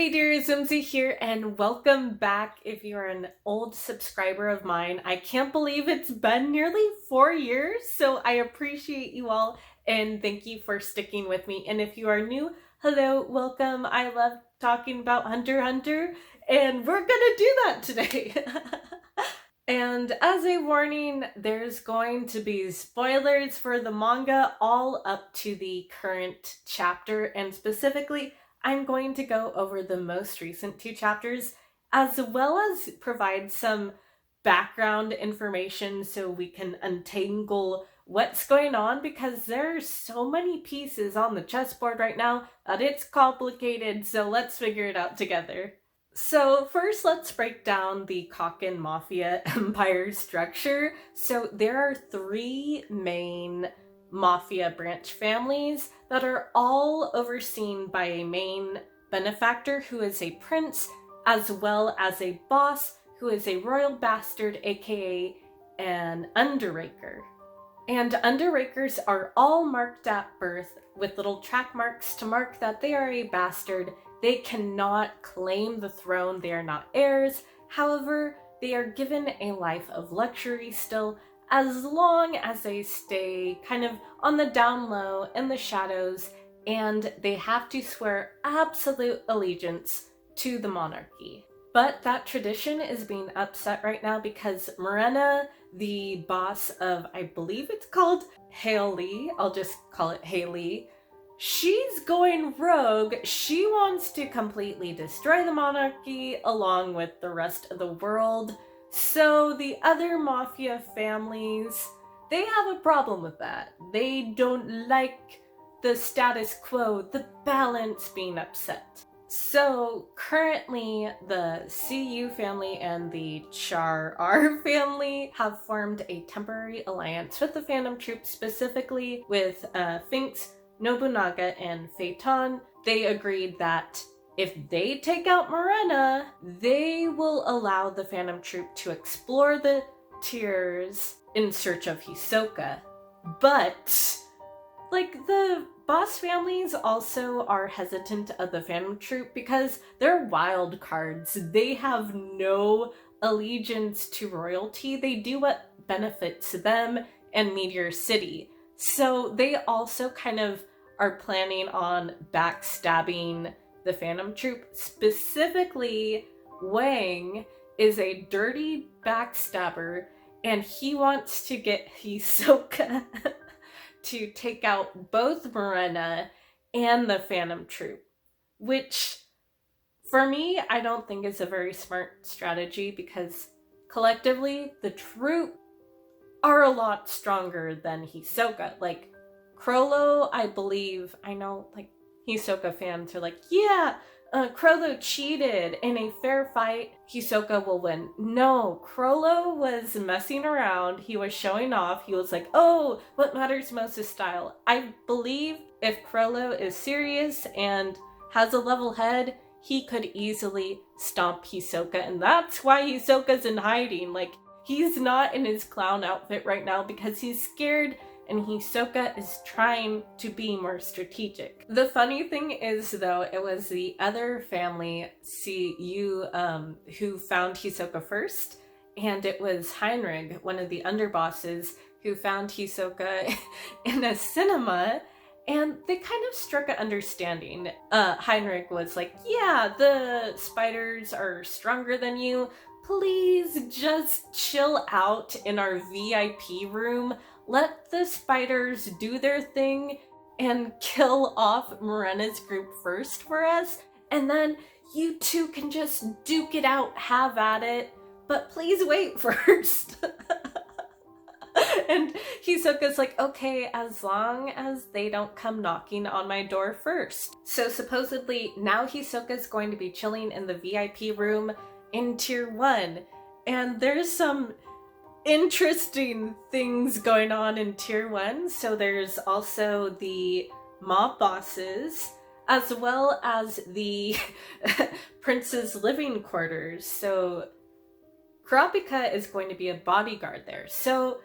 Hey dear, Zumzi here, and welcome back if you're an old subscriber of mine. I can't believe it's been nearly 4 years, so I appreciate you all and thank you for sticking with me. And if you are new, hello, welcome. I love talking about Hunter x Hunter, and we're gonna do that today. And as a warning, there's going to be spoilers for the manga all up to the current chapter, and specifically, I'm going to go over the most recent two chapters, as well as provide some background information so we can untangle what's going on, because there are so many pieces on the chessboard right now that it's complicated, so let's figure it out together. So first, let's break down the Kaken Mafia empire structure. So there are three main Mafia branch families that are all overseen by a main benefactor who is a prince, as well as a boss who is a royal bastard, aka an underraker. And underrakers are all marked at birth with little track marks to mark that they are a bastard. They cannot claim the throne, they are not heirs. However, they are given a life of luxury still, as long as they stay kind of on the down low in the shadows, and they have to swear absolute allegiance to the monarchy. But that tradition is being upset right now because Morena, the boss of, I believe it's called Haley, I'll just call it Haley, she's going rogue. She wants to completely destroy the monarchy along with the rest of the world. So the other mafia families, they have a problem with that. They don't like the status quo, the balance being upset. So currently the CU family and the Char R family have formed a temporary alliance with the Phantom Troupe, specifically with Finks, Nobunaga, and Phaeton. They agreed that if they take out Morena, they will allow the Phantom Troupe to explore the tiers in search of Hisoka. But like, the boss families also are hesitant of the Phantom Troupe because they're wild cards. They have no allegiance to royalty. They do what benefits them and Meteor City. So they also kind of are planning on backstabbing the Phantom Troupe. Specifically, Wang is a dirty backstabber, and he wants to get Hisoka to take out both Morena and the Phantom Troupe, which for me, I don't think is a very smart strategy because collectively the troupe are a lot stronger than Hisoka. Like, Crollo, I believe, I know, like, Hisoka fans are like, yeah, Crollo cheated in a fair fight, Hisoka will win. No, Crollo was messing around, he was showing off, he was like, oh, what matters most is style. I believe if Crollo is serious and has a level head, he could easily stomp Hisoka, and that's why Hisoka's in hiding. Like, he's not in his clown outfit right now because he's scared, and Hisoka is trying to be more strategic. The funny thing is, though, it was the other family, CU, who found Hisoka first, and it was Heinrich, one of the underbosses, who found Hisoka in a cinema, and they kind of struck an understanding. Heinrich was like, yeah, the spiders are stronger than you. Please just chill out in our VIP room. Let the spiders do their thing and kill off Morena's group first for us, and then you two can just duke it out, have at it, but please wait first. And Hisoka's like, okay, as long as they don't come knocking on my door first. So supposedly now Hisoka's going to be chilling in the VIP room in Tier 1, and there's some interesting things going on in Tier 1. So there's also the mob bosses, as well as the prince's living quarters. So Kurapika is going to be a bodyguard there. So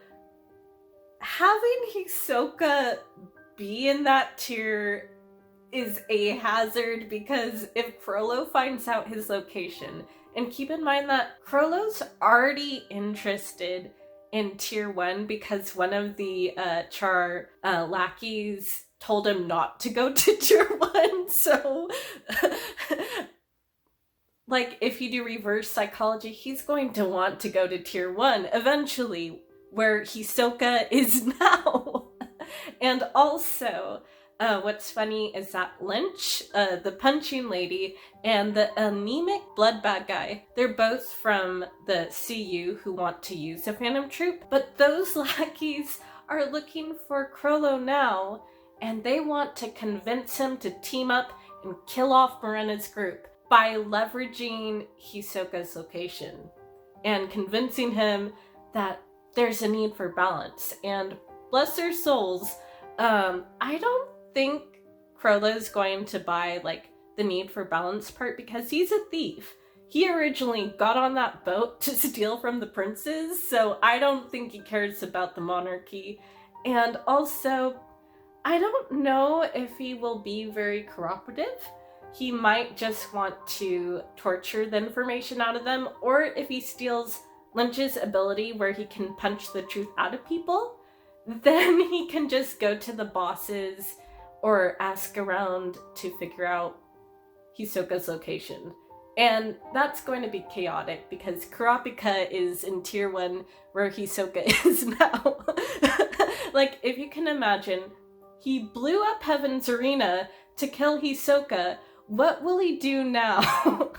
having Hisoka be in that tier is a hazard because if Chrollo finds out his location, and keep in mind that Chrollo's already interested in Tier 1 because one of the Char lackeys told him not to go to Tier 1, so like if you do reverse psychology, he's going to want to go to Tier 1 eventually, where Hisoka is now. And also, what's funny is that Lynch, the punching lady, and the anemic blood bad guy, they're both from the CU who want to use the Phantom Troupe, but those lackeys are looking for Chrollo now, and they want to convince him to team up and kill off Morena's group by leveraging Hisoka's location and convincing him that there's a need for balance. And bless their souls, I don't think Chrollo's going to buy like the need for balance part because he's a thief. He originally got on that boat to steal from the princes, so I don't think he cares about the monarchy. And also, I don't know if he will be very cooperative. He might just want to torture the information out of them, or if he steals Lynch's ability where he can punch the truth out of people, then he can just go to the bosses or ask around to figure out Hisoka's location. And that's going to be chaotic because Kurapika is in Tier 1 where Hisoka is now. Like, if you can imagine, he blew up Heaven's Arena to kill Hisoka. What will he do now?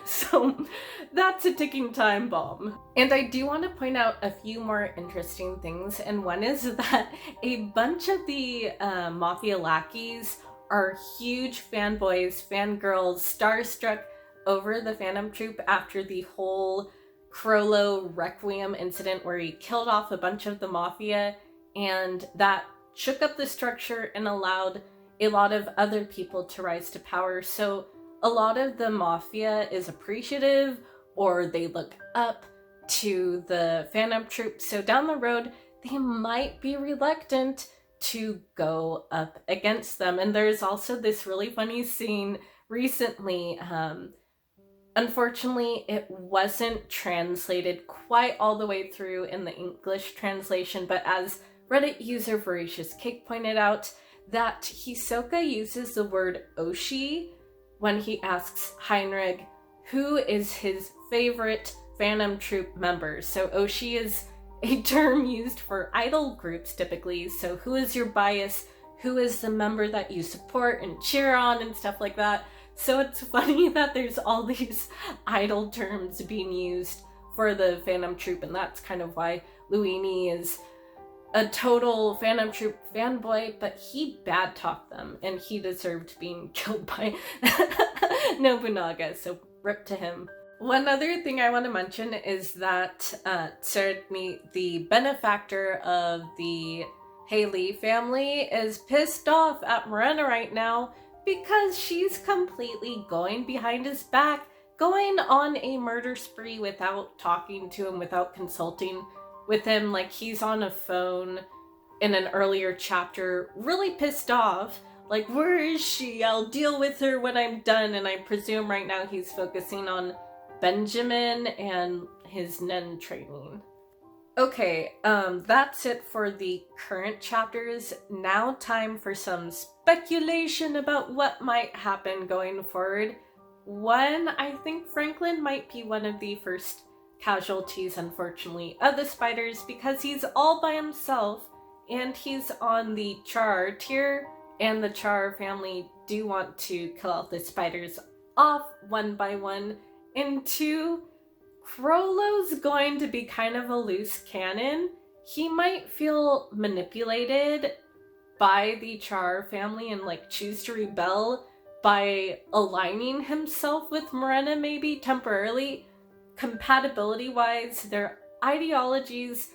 So that's a ticking time bomb. And I do want to point out a few more interesting things, and one is that a bunch of the Mafia lackeys are huge fanboys, fangirls, starstruck over the Phantom Troupe after the whole Chrollo Requiem incident where he killed off a bunch of the Mafia, and that shook up the structure and allowed a lot of other people to rise to power. So a lot of the Mafia is appreciative, or they look up to the Phantom Troupe. So down the road, they might be reluctant to go up against them. And there's also this really funny scene recently. Unfortunately, it wasn't translated quite all the way through in the English translation, but as Reddit user voraciouscake pointed out, that Hisoka uses the word Oshi when he asks Heinrich who is his favorite Phantom Troupe member. So Oshi is a term used for idol groups typically. So who is your bias? Who is the member that you support and cheer on and stuff like that? So it's funny that there's all these idol terms being used for the Phantom Troupe, and that's kind of why Luini is a total Phantom Troupe fanboy, but he bad-talked them, and he deserved being killed by Nobunaga, so rip to him. One other thing I want to mention is that Tsurumi, the benefactor of the Haley family, is pissed off at Morena right now because she's completely going behind his back, going on a murder spree without talking to him, without consulting with him. Like, he's on a phone in an earlier chapter, really pissed off. Like, where is she? I'll deal with her when I'm done. And I presume right now he's focusing on Benjamin and his Nen training. Okay, that's it for the current chapters. Now time for some speculation about what might happen going forward. One, I think Franklin might be one of the first casualties, unfortunately, of the spiders because he's all by himself and he's on the Char tier, and the Char family do want to kill out the spiders off one by one. And two, Chrollo's going to be kind of a loose cannon. He might feel manipulated by the Char family and like choose to rebel by aligning himself with Morena maybe temporarily. Compatibility wise, their ideologies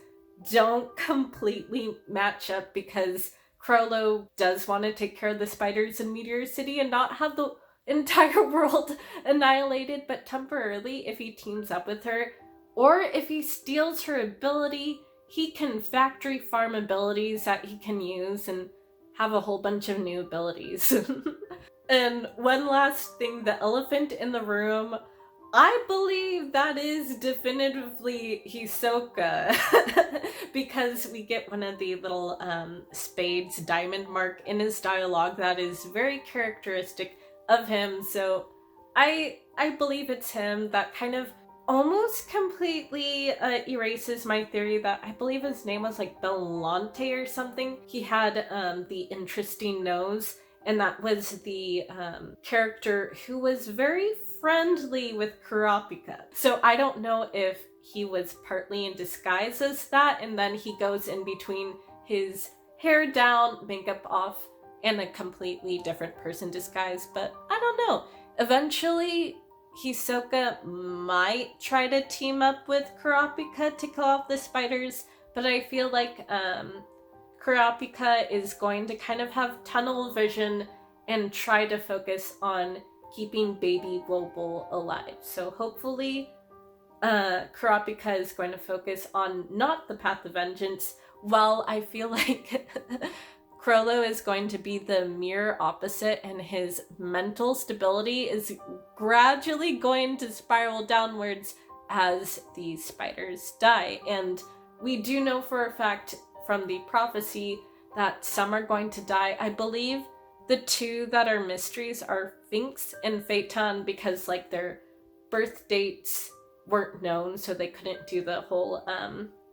don't completely match up because Chrollo does want to take care of the spiders in Meteor City and not have the entire world annihilated, but temporarily if he teams up with her, or if he steals her ability, he can factory farm abilities that he can use and have a whole bunch of new abilities. And one last thing, the elephant in the room, I believe that is definitively Hisoka. Because we get one of the little spades diamond mark in his dialogue that is very characteristic of him. So I believe it's him. That kind of almost completely erases my theory that I believe his name was like Belante or something. He had the interesting nose, and that was the character who was very friendly with Kurapika. So I don't know if he was partly in disguise as that, and then he goes in between his hair down, makeup off, and a completely different person disguise, but I don't know. Eventually, Hisoka might try to team up with Kurapika to kill off the spiders, but I feel like Kurapika is going to kind of have tunnel vision and try to focus on keeping baby Global alive. So hopefully Kurapika is going to focus on not the Path of Vengeance, while I feel like Chrollo is going to be the mirror opposite, and his mental stability is gradually going to spiral downwards as these spiders die. And we do know for a fact from the prophecy that some are going to die. I believe the two that are mysteries are Finks and Phaeton, because like their birth dates weren't known, so they couldn't do the whole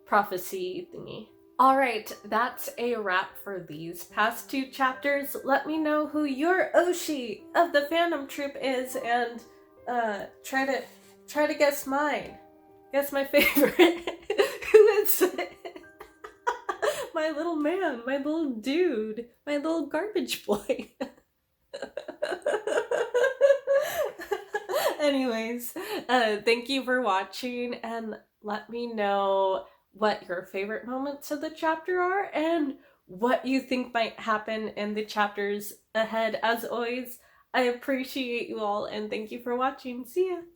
prophecy thingy. Alright, that's a wrap for these past two chapters. Let me know who your Oshi of the Phantom Troupe is, and try to guess mine. Guess my favorite. Who is it? My little man, my little dude, my little garbage boy. Anyways, thank you for watching, and let me know what your favorite moments of the chapter are and what you think might happen in the chapters ahead. As always, I appreciate you all, and thank you for watching. See ya!